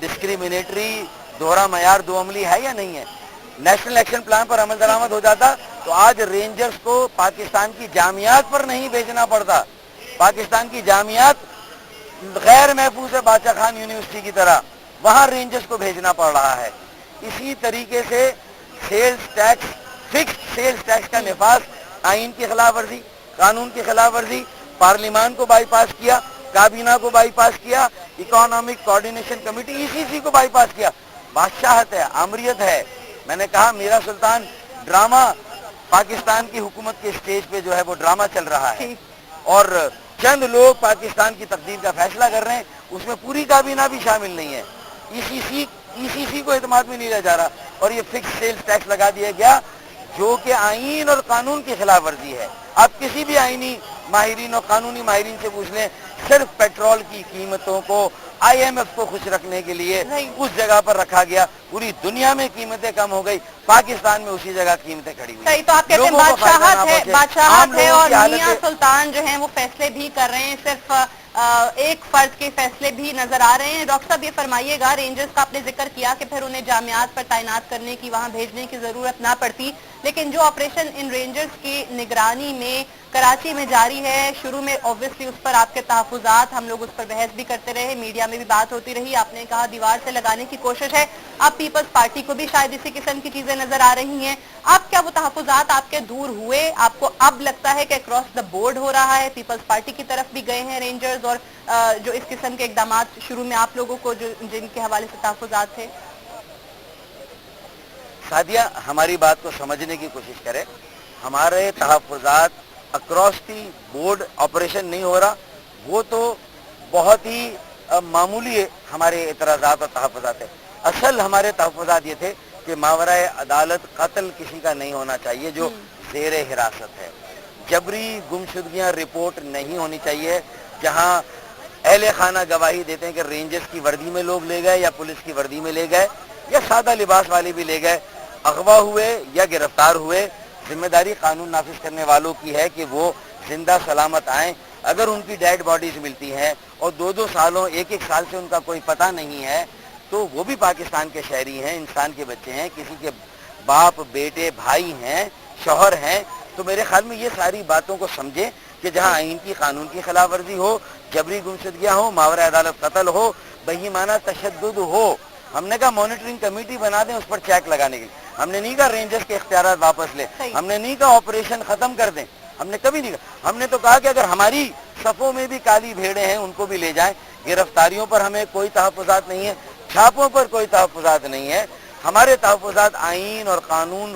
डिस्क्रिमिनेटरी, दोहरा मयार, दो अमली है या नहीं है? नेशनल एक्शन प्लान पर अमल दरामद हो जाता तो आज रेंजर्स को पाकिस्तान की जामियात पर नहीं भेजना पड़ता। पाकिस्तान की जामियात गैर महफूज है, बादशाह खान यूनिवर्सिटी की तरह, वहां रेंजर्स को भेजना पड़ रहा है। इसी तरीके से sales tax, fixed sales tax का निफाज, आइन की खिलाफ वर्जी, कानून की खिलाफ वर्जी, पार्लिमान को बाईपास किया, काबीना को बाईपास किया, इकोनॉमिक कोऑर्डिनेशन कमेटी ECC को बाईपास किया। बादशाहत है, आमरियत है। मैंने कहा मीरा सुल्तान ड्रामा, पाकिस्तान की हुकूमत के स्टेज पे जो है वो ड्रामा चल रहा है और चंद लोग पाकिस्तान की तकदीर का फैसला कर रहे हैं, उसमें पूरी काबीना भी शामिल नहीं है। ECC को एतमाद में नहीं लिया जा रहा और ये फिक्स सेल्स टैक्स लगा दिया गया जो कि आइन और कानून की खिलाफ वर्जी है। आप किसी भी आईनी माहिरीन और कानूनी माहिरीन से पूछ लें, सिर्फ पेट्रोल की कीमतों को IMF को खुश रखने के लिए उस जगह पर रखा गया। पूरी दुनिया में कीमतें कम हो गई, पाकिस्तान में उसी जगह कीमतें खड़ी हुई। सही, तो आप कहते हैं बादशाहत है और मियां सुल्तान जो हैं वो फैसले भी कर रहे हैं, सिर्फ एक फर्द के फैसले भी नजर आ रहे हैं। डॉक्टर साहब ये फरमाइएगा, रेंजर्स का आपने जिक्र किया कि फिर उन्हें जामियात पर तैनात करने की, वहां भेजने की जरूरत ना पड़ती, लेकिन जो ऑपरेशन इन रेंजर्स की निगरानी में कराची में जारी है, शुरू में ऑब्वियसली उस पर आपके तहफुजात, हम लोग उस पर बहस भी करते रहे, मीडिया में भी बात होती रही, आपने कहा दीवार से लगाने की कोशिश है। अब पीपल्स पार्टी को भी शायद इसी किस्म की चीजें नजर आ रही हैं। अब क्या वो तहफुजात आपके दूर हुए? आपको अब लगता है कि अक्रॉस द बोर्ड हो रहा है, पीपल्स पार्टी की तरफ भी गए हैं रेंजर्स और जो इस किस्म के इकदाम शुरू में आप लोगों को जो जिनके हवाले से तहफुजात थे? सादिया, हमारी बात को समझने की कोशिश करें। हमारे तहफुजात अक्रॉस दी बोर्ड ऑपरेशन नहीं हो रहा, वो तो बहुत ही मामूली हमारे एतराज़ात और तहफुजात है। असल हमारे तहफुजात ये थे कि मावराए अदालत कत्ल किसी का नहीं होना चाहिए जो ज़ेरे हिरासत है। जबरी गुमशुदगियाँ रिपोर्ट नहीं होनी चाहिए, जहाँ अहले खाना गवाही देते हैं कि रेंजर्स की वर्दी में लोग ले गए या पुलिस की वर्दी में ले गए या सादा लिबास वाले भी ले गए, अगवा हुए या गिरफ्तार हुए, जिम्मेदारी कानून नाफिज करने वालों की है कि वो जिंदा सलामत आएं। अगर उनकी डेड बॉडीज मिलती हैं और 2-2 सालों, 1-1 साल से उनका कोई पता नहीं है, तो वो भी पाकिस्तान के शहरी हैं, इंसान के बच्चे हैं, किसी के बाप, बेटे, भाई हैं, शौहर हैं। तो मेरे ख्याल में ये सारी बातों को समझे कि जहाँ आइन की, कानून की खिलाफ वर्जी हो, जबरी गुमशुदगियाँ हो, मावरा अदालत कत्ल हो, बहीमाना तशद्दुद हो, हमने कहा मॉनिटरिंग कमेटी बना दें उस पर चेक लगाने के लिए। हमने नहीं कहा रेंजर्स के इख्तियारात वापस ले, हमने नहीं कहा ऑपरेशन खत्म कर दें, हमने कभी नहीं कहा। हमने तो कहा कि अगर हमारी सफों में भी काली भेड़ें हैं उनको भी ले जाएं। गिरफ्तारियों पर हमें कोई तहफुजात नहीं है, छापों पर कोई तहफुजात नहीं है। हमारे तहफुजात आइन और कानून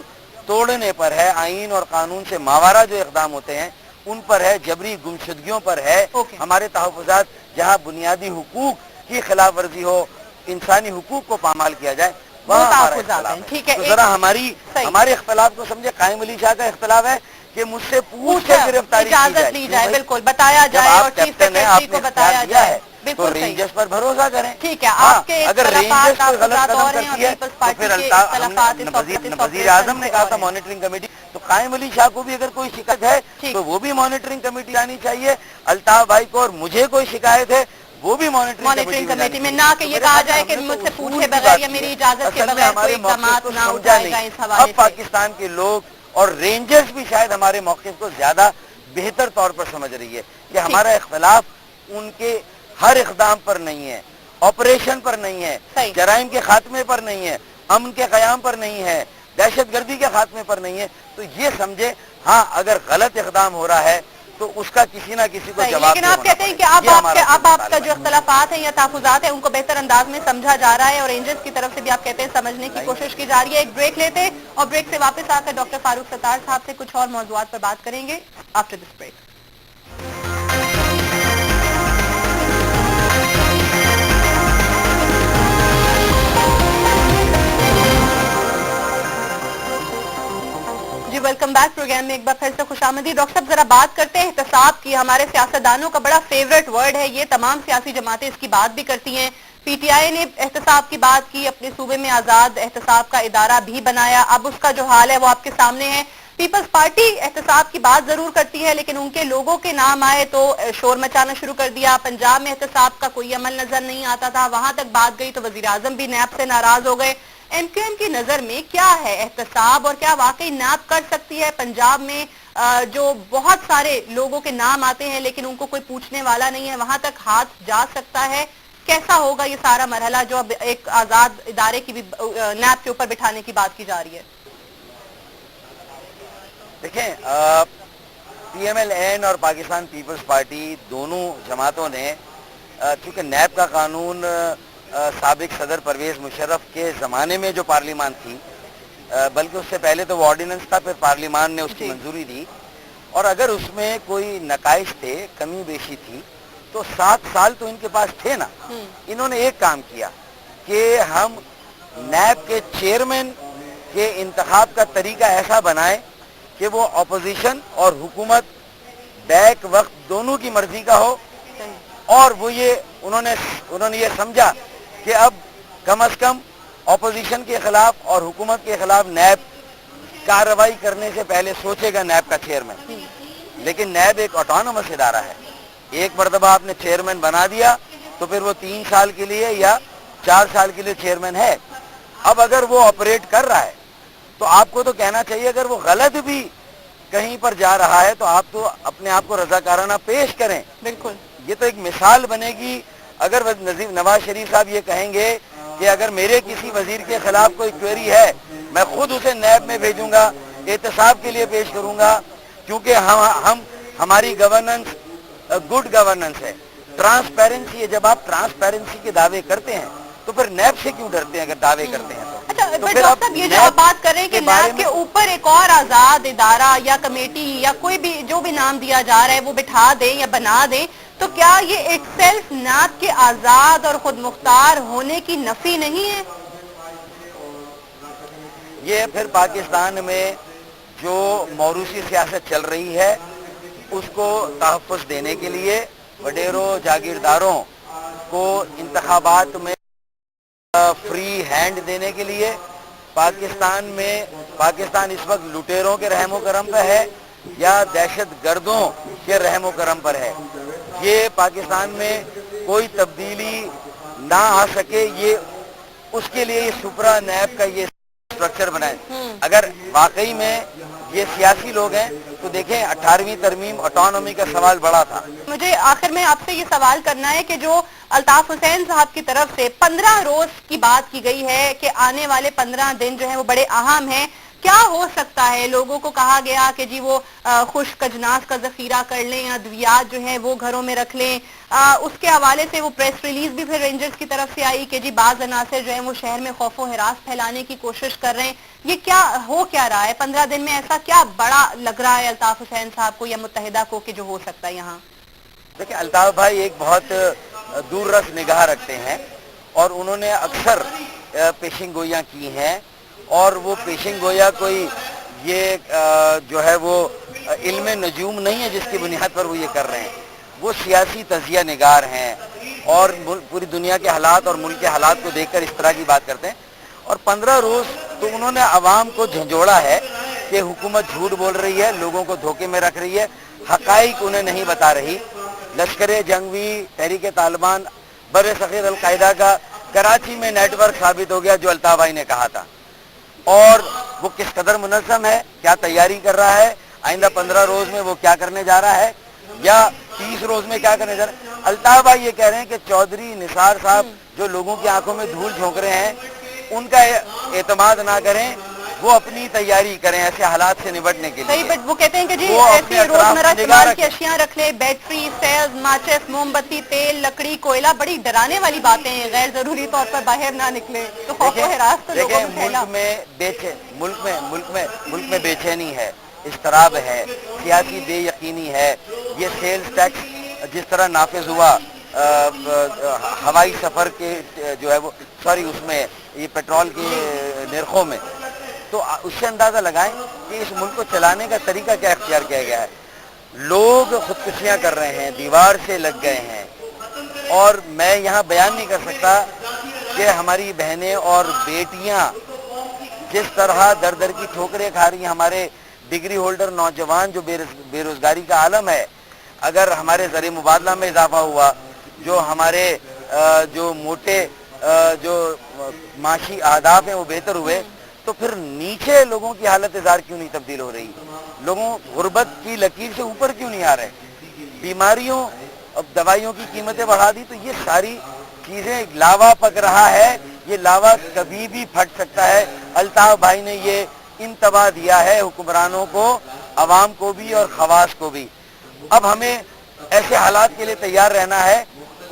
तोड़ने पर है, आइन और कानून से मावारा जो इक़दाम होते हैं उन पर है, जबरी गुमशुदगियों पर है। हमारे तहफुजात जहाँ बुनियादी हुकूक की खिलाफ वर्जी हो, इंसानी हुकूक को पामाल किया जाए, वहाँ हमारा इख्तिलाफ है। ठीक है, तो जरा हमारे इख्तिलाफ को समझे। कायम अली शाह का इख्तिलाफ है कि मुझसे पूछ के गिरफ्तारी इजाजत ली जाए, बिल्कुल बताया जाए और चीफ सेक्रेटरी को बताया जाए, तो रेंजर्स पर भरोसा करें। ठीक है, आपके अगर रेंजर्स कोई गलत कदम करती है तो फिर वजीर आजम ने कहा था मॉनिटरिंग कमेटी, तो कायम अली शाह को भी अगर कोई शिकायत है तो वो भी मॉनिटरिंग कमेटी आनी चाहिए। अल्ताफ भाई को और मुझे कोई शिकायत है वो भी मॉनिटरिंग कमेटी में, ना कि ये कहा जाए कि मुझसे पूछे बगैर या मेरी इजाजत के बगैर कोई इक़दाम ना उठाए जाए इस हवाले से। अब पाकिस्तान के लोग और रेंजर्स भी शायद हमारे मौक़िफ़ को ज्यादा बेहतर तौर पर समझ रही है कि हमारा इख्तिलाफ उनके हर इक़दाम पर नहीं है, ऑपरेशन पर नहीं है, जराइम के खात्मे पर नहीं है, अमन के क़याम पर नहीं है, दहशतगर्दी के खात्मे पर नहीं है। तो ये समझे, हाँ अगर गलत इक़दाम हो रहा है तो उसका किसी ना किसी को जवाब। लेकिन आप कहते हैं कि अब आपका जो इख्तिलाफात है या तहफुजात है उनको बेहतर अंदाज में समझा जा रहा है और रेंजर्स की तरफ से भी आप कहते हैं समझने की कोशिश की जा रही है। एक ब्रेक लेते हैं और ब्रेक से वापस आकर डॉक्टर फारूक सत्तार साहब से कुछ और मौजूआत पर बात करेंगे आफ्टर दिस ब्रेक। जी वेलकम बैक प्रोग्राम में एक बार फिर से खुशामदी। डॉक्टर साहब जरा बात करते हैं एहतसाब की। हमारे सियासतदानों का बड़ा फेवरेट वर्ड है ये, तमाम सियासी जमातें इसकी बात भी करती हैं। पीटीआई ने एहतसाब की बात की, अपने सूबे में आजाद एहतसाब का इदारा भी बनाया। अब उसका जो हाल है वो आपके सामने है। पीपल्स पार्टी एहतसाब की बात जरूर करती है, लेकिन उनके लोगों के नाम आए तो शोर मचाना शुरू कर दिया। पंजाब में एहतसाब का कोई अमल नजर नहीं आता था, वहां तक बात गई तो वजीर आजम भी नैब से नाराज हो गए। एमक्यूएम की नजर में क्या है एहतसाब, और क्या वाकई नैब कर सकती है? पंजाब में जो बहुत सारे लोगों के नाम आते हैं लेकिन उनको कोई पूछने वाला नहीं है, वहां तक हाथ जा सकता है? कैसा होगा ये सारा मरहला जो अब एक आजाद इदारे की भी नैब के ऊपर बिठाने की बात की जा रही है? देखें, पीएमएल-एन और पाकिस्तान पीपल्स पार्टी दोनों जमातों ने चूंकि नैब का कानून साबिक सदर परवेज मुशर्रफ के ज़माने में जो पार्लियामान थी, बल्कि उससे पहले तो वो ऑर्डिनेंस था, फिर पार्लियामान ने उसकी मंजूरी दी, और अगर उसमें कोई नकाइश थे, कमी बेशी थी, तो 7 साल तो इनके पास थे ना। इन्होंने एक काम किया कि हम नैब के चेयरमैन के इंतखाब का तरीका ऐसा बनाए कि वो अपोजिशन और हुकूमत बैक वक्त दोनों की मर्जी का हो, और वो उन्होंने ये समझा कि अब कम से कम अपोजिशन के खिलाफ और हुकूमत के खिलाफ नैब कार्रवाई करने से पहले सोचेगा नैब का चेयरमैन। लेकिन नैब एक ऑटोनोमस इदारा है, एक मरतबा आपने चेयरमैन बना दिया तो फिर वो 3 साल के लिए या 4 साल के लिए चेयरमैन है। अब अगर वो ऑपरेट कर रहा है तो आपको तो कहना चाहिए, अगर वो गलत भी कहीं पर जा रहा है तो आप तो अपने आप को रजाकाराना पेश करें। बिल्कुल, ये तो एक मिसाल बनेगी। अगर नवाज शरीफ साहब ये कहेंगे कि अगर मेरे किसी वजीर के खिलाफ कोई क्वेरी है, मैं खुद उसे नैब में भेजूंगा, एहतसाब के लिए पेश करूंगा, क्योंकि हमारी गवर्नेंस गुड गवर्नेंस है, ट्रांसपेरेंसी है। जब आप ट्रांसपेरेंसी के दावे करते हैं तो फिर नैब से क्यों डरते हैं? अगर दावे करते हैं अच्छा, तो बट फिर डॉक्टर साहब ये जो आप बात कर रहे हैं कि नैब के ऊपर एक और आजाद इदारा या कमेटी या कोई भी जो भी नाम दिया जा रहा है वो बिठा दें या बना दें, तो क्या ये इटसेल्फ नैब के आजाद और खुद मुख्तार होने की नफी नहीं है? ये फिर पाकिस्तान में जो मौरूसी सियासत चल रही है उसको तहफ़्फ़ुज़ देने के लिए वडेरों जागीरदारों को इंतखाबात में फ्री हैंड देने के लिए पाकिस्तान इस वक्त लुटेरों के रहमो करम पर है या दहशत गर्दों के रहमो करम पर है। ये पाकिस्तान में कोई तब्दीली ना आ सके, ये उसके लिए ये सुपरा नैब का ये स्ट्रक्चर बनाए। अगर वाकई में ये सियासी लोग हैं तो देखें 18वीं तरमीम ऑटोनॉमी का सवाल बड़ा था। मुझे आखिर में आपसे ये सवाल करना है कि जो अल्ताफ हुसैन साहब की तरफ से 15 रोज की बात की गई है कि आने वाले 15 दिन जो है वो बड़े अहम हैं, क्या हो सकता है? लोगों को कहा गया कि जी वो खुश्क अजनास का जखीरा कर लें, अद्वियात जो है वो घरों में रख लें। उसके हवाले से वो प्रेस रिलीज भी फिर रेंजर्स की तरफ से आई कि जी बाज अनासर जो है वो शहर में खौफो हिरास फैलाने की कोशिश कर रहे हैं। ये क्या रहा है 15 दिन में? ऐसा क्या बड़ा लग रहा है अल्ताफ हुसैन साहब को या मुत्तहिदा को कि जो हो सकता है यहाँ? देखिए, अल्ताफ भाई एक बहुत दूररस निगाह रखते हैं और उन्होंने अक्सर पेशिंग गोइयाँ की हैं, और वो पेशिंग गोया कोई ये जो है वो इल्म नजूम नहीं है जिसकी बुनियाद पर वो ये कर रहे हैं। वो सियासी तजिया निगार हैं और पूरी दुनिया के हालात और मुल्क के हालात को देखकर इस तरह की बात करते हैं। और 15 रोज तो उन्होंने आवाम को झंझोड़ा है कि हुकूमत झूठ बोल रही है, लोगों को धोखे में रख रही है, हकाइक उन्हें नहीं बता रही। लश्कर जंगवी तहरीक तालिबान बर सग़ीर अल-कायदा का कराची में नेटवर्क साबित हो गया जो अल्ताफ भाई ने कहा था, और वो किस कदर मुनज़्ज़म है, क्या तैयारी कर रहा है, आइंदा 15 रोज में वो क्या करने जा रहा है या 30 रोज में क्या करने जा रहा है। अल्ताफ भाई ये कह रहे हैं कि चौधरी निसार साहब जो लोगों की आंखों में धूल झोंक रहे हैं, उनका एतमाद ना करें, वो अपनी तैयारी करें ऐसे हालात से निपटने के लिए। सही, बट वो कहते हैं कि जी ऐसी रोजमर्रा इस्तेमाल की अशियां रख ले, बैटरी, सेल्स, माचिस, मोमबत्ती, तेल, लकड़ी, कोयला, बड़ी डराने वाली बातें हैं, गैर जरूरी तौर पर बाहर ना निकले तो खौफ व हिरास तो लोगों में फैला। मुल्क में बेचैनी है, اضطراب ہے, سیاسی بے یقینی ہے, یہ سیلز ٹیکس جس طرح نافذ ہوا ہوائی سفر کے جو ہے وہ اس میں یہ پیٹرول کے نرخوں میں, تو اس سے اندازہ لگائیں کہ اس ملک کو چلانے کا طریقہ کیا اختیار کیا گیا ہے. لوگ خودکشیاں کر رہے ہیں, دیوار سے لگ گئے ہیں, اور میں یہاں بیان نہیں کر سکتا کہ ہماری بہنیں اور بیٹیاں جس طرح در در کی ٹھوکریں کھا رہی ہیں. ہمارے ڈگری ہولڈر نوجوان جو بے روزگاری کا عالم ہے, اگر ہمارے زر مبادلہ میں اضافہ ہوا, جو ہمارے جو موٹے جو معاشی اہداف ہیں وہ بہتر ہوئے, تو پھر نیچے لوگوں کی حالت زار کیوں نہیں تبدیل ہو رہی؟ لوگوں غربت کی لکیر سے اوپر کیوں نہیں آ رہے؟ بیماریوں, اب دوائیوں کی قیمتیں بڑھا دی, تو یہ ساری چیزیں لاوا پک رہا ہے. یہ لاوا کبھی بھی پھٹ سکتا ہے. الطاف بھائی نے یہ انتباہ دیا ہے حکمرانوں کو, عوام کو بھی اور خواص کو بھی. اب ہمیں ایسے حالات کے لیے تیار رہنا ہے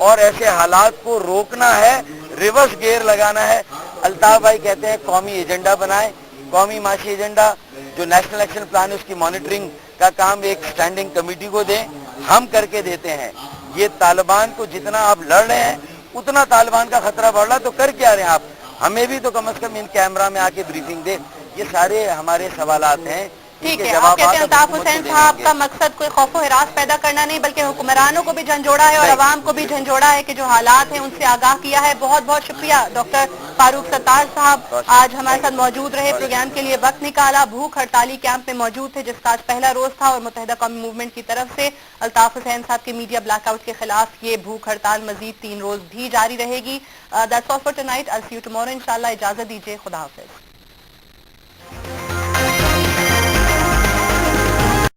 اور ایسے حالات کو روکنا ہے, ریورس گیئر لگانا ہے. الطاف بھائی کہتے ہیں قومی ایجنڈا بنائیں, قومی معاشی ایجنڈا, جو نیشنل ایکشن پلان ہے اس کی مانیٹرنگ کا کام ایک اسٹینڈنگ کمیٹی کو دیں. ہم کر کے دیتے ہیں. یہ طالبان کو جتنا آپ لڑ رہے ہیں اتنا طالبان کا خطرہ بڑھ رہا, تو کر کیا رہے ہیں آپ؟ ہمیں بھی تو کم از کم ان کیمرہ میں آ کے بریفنگ دے. یہ سارے ہمارے سوالات ہیں. ٹھیک ہے, آپ کہتے ہیں الطاف حسین صاحب کا مقصد کوئی خوف و ہراس پیدا کرنا نہیں, بلکہ حکمرانوں کو بھی جھنجھوڑا ہے اور عوام کو بھی جھنجھوڑا ہے کہ جو حالات ہیں ان سے آگاہ کیا ہے. بہت بہت شکریہ ڈاکٹر فاروق ستار صاحب, آج ہمارے ساتھ موجود رہے, پروگرام کے لیے وقت نکالا. بھوک ہڑتالی کیمپ میں موجود تھے جس کا آج پہلا روز تھا, اور متحدہ قومی موومنٹ کی طرف سے الطاف حسین صاحب کے میڈیا بلیک آؤٹ کے خلاف یہ بھوک ہڑتال مزید 3 روز بھی جاری رہے گی. That's all for tonight. I'll see you tomorrow انشاءاللہ. اجازت دیجیے, خدا حافظ.